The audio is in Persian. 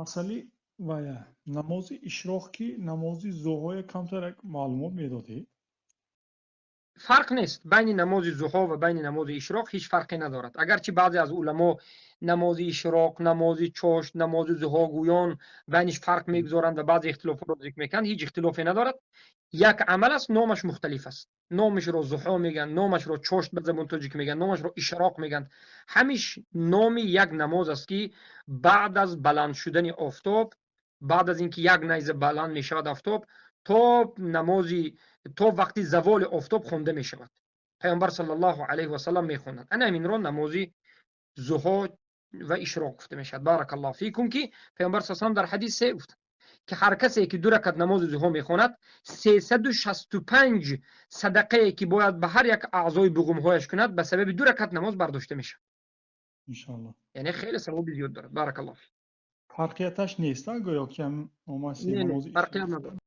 масъали вая намози ишроқ ки намози зуҳоя камтар маълумот медодед? فرق نیست بین نماز ضحی و بین نماز اشراق هیچ فرقی ندارد. اگرچه بعضی از علما نماز اشراق، نماز چاشت، نماز ضحی گویان بینش فرق میگذارند و بعضی اختلافات رو ذکر میکنند، هیچ اختلافی ندارد. یک عمل است، نامش مختلف است. نامش رو ضحی میگن، نامش رو چاشت به زبان تاجیک میگن، نامش رو اشراق میگن. همیش نامی یک نماز است که بعد از بلند شدن آفتاب، بعد از اینکه یک نیزه بلند میشود آفتاب تا نمازی تا وقتی زوال آفتاب خونده می شود. پیامبر صلی الله علیه و سلم می خوانند. انا همین رو نمازی ضحی و اشراق گفته می شود. بارک الله فیکم که پیامبر صلی الله علیه و سلم در حدیث گفت که هر کسی که 2 رکعت نماز ضحی می خواند 365 صدقه که باید به هر یک اعضای بقوم هایش کند به سبب 2 رکعت نماز برداشته میشه. ان شاء الله. یعنی خیلی ثواب زیاد دارد. بارک الله فیک. فرقیتش نیست گویا که هم نه نماز فرقی هم ندارد.